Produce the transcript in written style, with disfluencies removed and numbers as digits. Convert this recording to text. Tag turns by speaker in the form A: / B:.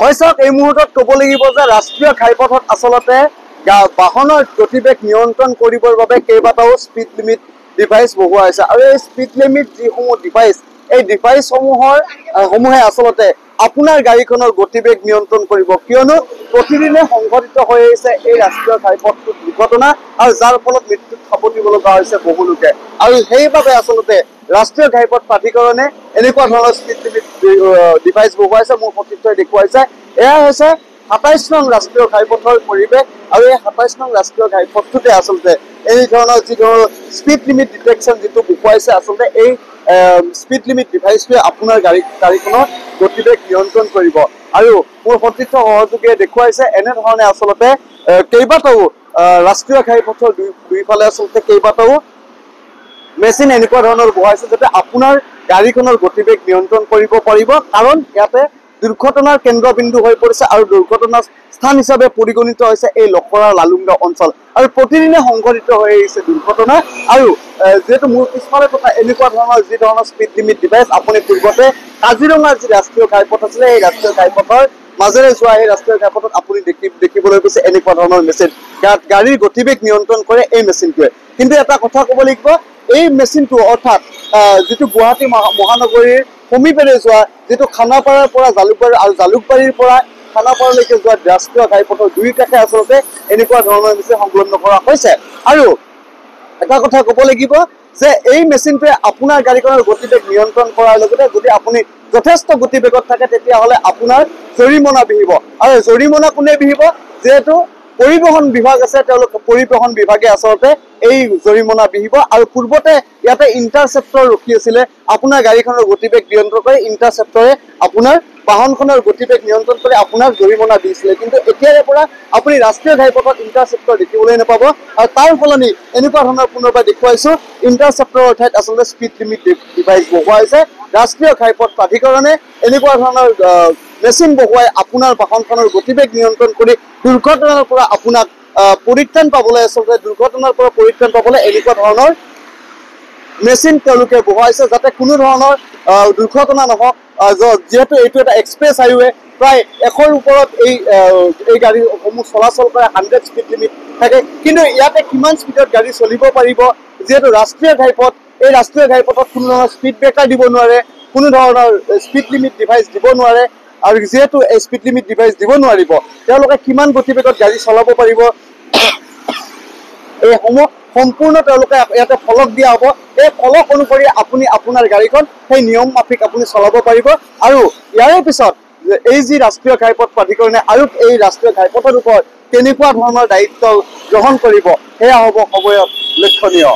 A: হয় চাওক এই মুহূৰ্তত ক'ব লাগিব যে ৰাষ্ট্ৰীয় ঘাইপথত আচলতে বাহনৰ গতিবেগ নিয়ন্ত্ৰণ কৰিবৰ বাবে কেইবাটাও স্পীড লিমিট ডিভাইচ বহোৱা হৈছে আৰু এই স্পীড লিমিট যিসমূহ ডিভাইচ এই ডিভাইচসমূহে আচলতে আপোনাৰ গাড়ীখনৰ গতিবেগ নিয়ন্ত্ৰণ কৰিব কিয়নো প্ৰতিদিনে সংঘটিত হৈ আহিছে এই ৰাষ্ট্ৰীয় ঘাইপথটোত দুৰ্ঘটনা আৰু যাৰ ফলত মৃত্যুত সাৱটিব লগা হৈছে বহু লোকে আৰু সেইবাবে আচলতে ৰাষ্ট্ৰীয় ঘাইপথ প্ৰাধিকৰণে এনেকুৱা ধৰণৰ স্পীড লিমিট ডিভাইচ বহুৱাইছে মোৰ সতীৰ্থই দেখুৱাইছে এয়া হৈছে ২৭ নং ৰাষ্ট্ৰীয় ঘাইপথৰ পৰিৱেশ আৰু এই ২৭ নং ৰাষ্ট্ৰীয় ঘাইপথটোতে আচলতে এই ধৰণৰ যি ধৰণৰ স্পীড লিমিট ডিটেকশ্যন যিটো বহুৱাইছে আচলতে এই স্পীড লিমিট ডিভাইচটোৱে আপোনাৰ গাড়ীখনৰ গতিবেগ নিয়ন্ত্ৰণ কৰিব আৰু মোৰ সতীৰ্থ সহযোগীয়ে দেখুৱাইছে এনেধৰণে আচলতে কেইবাটাও ৰাষ্ট্ৰীয় ঘাইপথৰ দুইফালে আচলতে কেইবাটাও মেচিন এনেকুৱা ধৰণৰ বহাইছে যাতে আপোনাৰ গাড়ীখনৰ গতিবেগ নিয়ন্ত্ৰণ কৰিব পাৰিব কাৰণ ইয়াতে দুৰ্ঘটনাৰ কেন্দ্ৰবিন্দু হৈ পৰিছে আৰু দুৰ্ঘটনাৰ স্থান হিচাপে পৰিগণিত হৈছে এই লখৰা লালুংগা অঞ্চল আৰু প্ৰতিদিনে সংঘটিত হৈ আহিছে দুৰ্ঘটনা আৰু যেহেতু মোৰ পিছফালে থকা এনেকুৱা ধৰণৰ যি ধৰণৰ স্পীড লিমিট ডিভাইচ আপুনি পূৰ্বতে কাজিৰঙাৰ যি ৰাষ্ট্ৰীয় ঘাইপথ আছিলে এই ৰাষ্ট্ৰীয় ঘাইপথৰ মাজেৰে যোৱা এই ৰাষ্ট্ৰীয় ঘাইপথত আপুনি দেখিবলৈ পাইছে এনেকুৱা ধৰণৰ মেচিন গাড়ীৰ গতিবেগ নিয়ন্ত্ৰণ কৰে এই মেচিনটোৱে কিন্তু এটা কথা ক'ব লাগিব এই মেচিনটো অৰ্থাৎ যিটো গুৱাহাটী মহানগৰীৰ সমীপেৰে যোৱা যিটো খানাপাৰাৰ পৰা জালুকবাৰী আৰু জালুকবাৰীৰ পৰা খানাপাৰালৈকে যোৱা ৰাষ্ট্ৰীয় ঘাইপথৰ দুই কাষে আচলতে এনেকুৱা ধৰণৰ মেচিন সংলগ্ন কৰা হৈছে আৰু এটা কথা ক'ব লাগিব যে এই মেচিনটোৱে আপোনাৰ গাড়ীখনৰ গতিবেগ নিয়ন্ত্ৰণ কৰাৰ লগতে যদি আপুনি যথেষ্ট গতিবেগত থাকে তেতিয়াহ'লে আপোনাৰ জৰিমনা বিহিব আৰু জৰিমনা কোনে বিহিব যিহেতু পৰিবহণ বিভাগ আছে তেওঁলোক পৰিবহণ বিভাগে আচলতে এই জৰিমনা বিহিব আৰু পূৰ্বতে ইয়াতে ইণ্টাৰচেপ্টৰ ৰখি আছিলে আপোনাৰ গাড়ীখনৰ গতিবেগ নিয়ন্ত্ৰণ কৰি ইণ্টাৰচেপ্টৰে আপোনাৰ বাহনখনৰ গতিবেগ নিয়ন্ত্ৰণ কৰি আপোনাৰ জৰিমনা দিছিলে কিন্তু এতিয়াৰে পৰা আপুনি ৰাষ্ট্ৰীয় ঘাইপথত ইণ্টাৰচেপ্টৰ দেখিবলৈ নাপাব আৰু তাৰ সলনি এনেকুৱা ধৰণৰ পুনৰবাৰ দেখুৱাইছোঁ ইণ্টাৰচেপ্টৰৰ ঠাইত আচলতে স্পীড লিমিট ডিভাইচ বহোৱা হৈছে ৰাষ্ট্ৰীয় ঘাইপথ প্ৰাধিকৰণে এনেকুৱা ধৰণৰ মেচিন বহুৱাই আপোনাৰ বাহনখনৰ গতিবেগ নিয়ন্ত্ৰণ কৰি দুৰ্ঘটনাৰ পৰা আপোনাক পৰিত্ৰাণ পাবলৈ আচলতে দুৰ্ঘটনাৰ পৰা পৰিত্ৰাণ পাবলৈ এনেকুৱা ধৰণৰ মেচিন তেওঁলোকে বহুৱাইছে যাতে কোনো ধৰণৰ দুৰ্ঘটনা নহওক যিহেতু এইটো এটা এক্সপ্ৰেছ হাইৱে প্ৰায় ১০০ৰ ওপৰত এই গাড়ীসমূহ চলাচল কৰে 100 স্পীড লিমিট থাকে কিন্তু ইয়াতে কিমান স্পীডত গাড়ী চলিব পাৰিব যিহেতু ৰাষ্ট্ৰীয় ঘাইপথ এই ৰাষ্ট্ৰীয় ঘাইপথত কোনো ধৰণৰ স্পীড ব্ৰেকাৰ দিব নোৱাৰে কোনো ধৰণৰ স্পীড লিমিট ডিভাইচ দিব নোৱাৰে আৰু যেহেতু এই স্পীড লিমিট ডিভাইচ দিব নোৱাৰিব তেওঁলোকে কিমান গতিবেগত গাড়ী চলাব পাৰিব এইসমূহ সম্পূৰ্ণ তেওঁলোকে ইয়াতে ফলক দিয়া হ'ব এই ফলক অনুসৰি আপুনি আপোনাৰ গাড়ীখন সেই নিয়ম মাফিক আপুনি চলাব পাৰিব আৰু ইয়াৰে পিছত এই যি ৰাষ্ট্ৰীয় ঘাইপথ প্ৰাধিকৰণে আৰু এই ৰাষ্ট্ৰীয় ঘাইপথৰ ওপৰত কেনেকুৱা ধৰণৰ দায়িত্ব গ্ৰহণ কৰিব সেয়া হ'ব সময়ত লক্ষণীয়